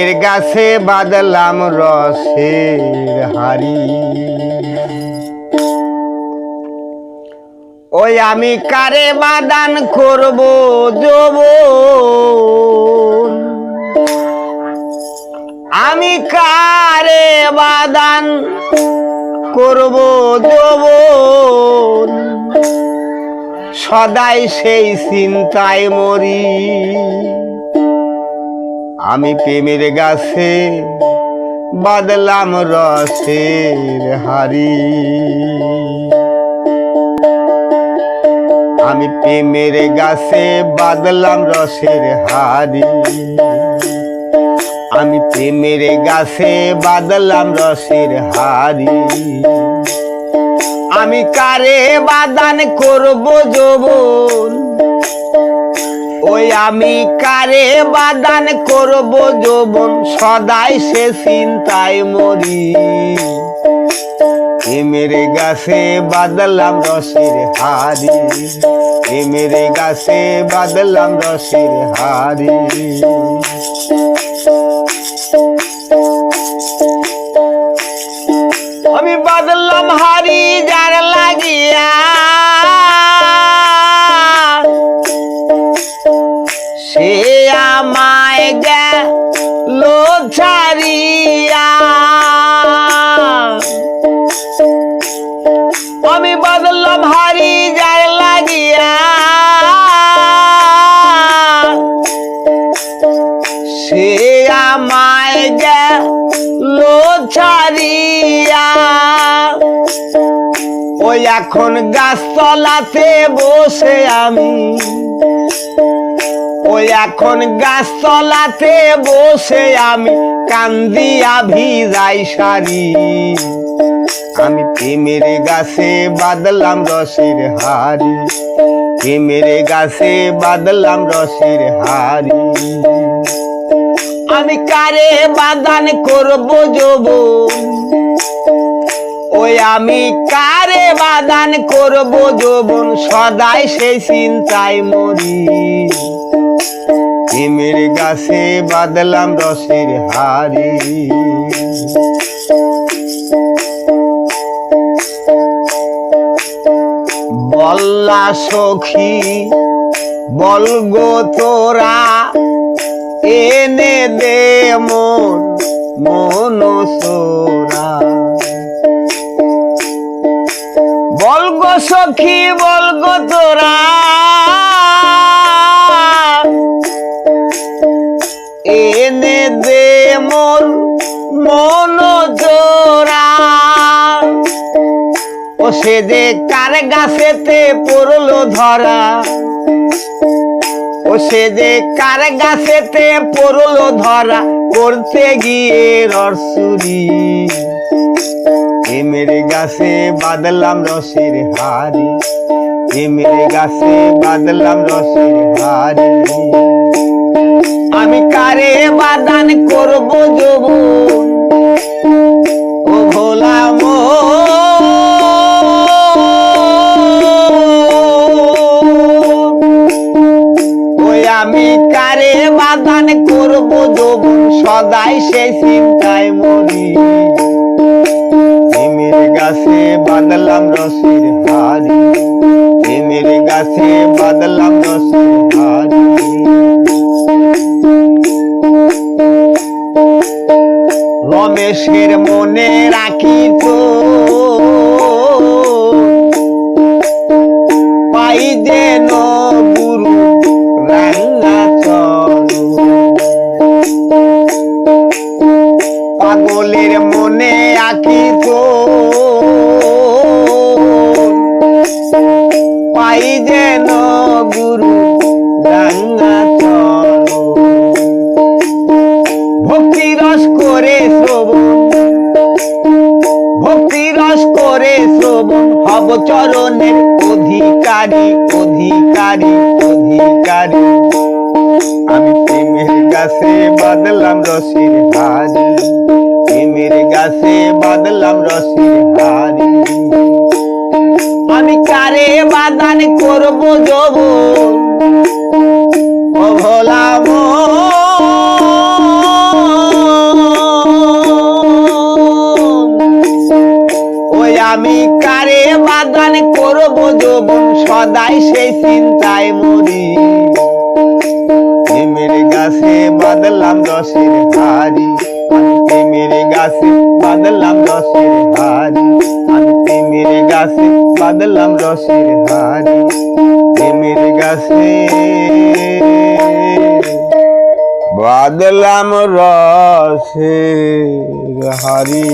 এর গাছে বাঁধলাম রসের হাড়ি, ওই আমি কারে বাদান করব যৌবন, আমি কারে বাদান করব যৌবন, সদাই সেই চিন্তায় মরি। আমি প্রেমের গাছে বাঁধলাম রসের হাড়ি, আমি প্রেমের গাছে বাঁধলাম রসের হাড়ি, আমি প্রেমের গাছে বাঁধলাম রসের হাড়ি, আমি কারে বাদান করব যৌবন, ওই আমি কারে বাদান করব যৌবন, সদাই সে চিন্তায় মরি। প্রেমের গাছে বাঁধলাম রসের হাড়ি, প্রেমের গাছে বাঁধলাম রসের হাড়ি। আমি বাঁধলাম হাড়ি যার লাগিয়া, সে আমায় গেল ছাড়িয়া। আমি বাঁধলাম হাড়ি যার লাগিয়া, সে আমায় গেল ছাড়িয়া। ওই এখন গাছতলাতে বসে আমি, ওই এখন গাছতলাতে বসে আমি কান্দিয়া ভিজাই শাড়ি। আমি প্রেমের গাছে বাঁধলাম রসের হাড়ি, প্রেমের গাছে বাঁধলাম রসের হাড়ি, আমি কারে বাদান করব যৌবন, ওই আমি কারে বাদান করব যৌবন, সদাই সেই চিন্তায় মরি। প্রেমের গাছে বাঁধলাম রসের হাড়ি। বল্লা সখী বল গো তোরা, এনে দে মন মন সোরা। বল গো সখী বল গো তোরা, এনে দে মন মন জোড়া। ও সে যে কার গাছেতে পড়লো ধরা, ও সে যে কার গাছেতে পড়লো ধরা, করতে গিয়ে রসুরি। প্রেমের গাছে বাঁধলাম রসের হাড়ি, প্রেমের গাছে বাঁধলাম রসের হাড়ি, আমি কারে বাদান করব যৌবন, ও ভোলা মো। ওই আমি কারে বাদান করব যৌবন, সদাই সে চিন্তায় মরি। প্রেমের গাছে বাঁধলাম রসের হাড়ি, প্রেমের গাছে বাঁধলাম রসের হাড়ি। রমেশের মনে রাখি তো পাই যেন গুরু রাঙ্গা চরু। পাগলের মনে আঁকি তো পাই যেন গুরু রাঙ্গা চরু। ভক্তি রস করে শ্রবণ, ভক্তি রস করে শ্রবণ, হব চরণের অধিকারী অধিকারী অধিকারী। আমি প্রেমের গাছে বাঁধলাম রসের হাড়ি, প্রেমের গাছে বাঁধলাম রসের হাড়ি, আমি কারে বাদান করব যৌবন, ও ভোলা মন। আমি কারে বাগান করব যৌবন সদাই সেই চিন্তায় মরি প্রেমের গাছে বাঁধলাম রসের হাড়ি আমি প্রেমের গাছে বাঁধলাম রসের হাড়ি আমি প্রেমের গাছে বাঁধলাম রসের হাড়ি প্রেমের গাছে বাঁধলাম রসের হাড়ি।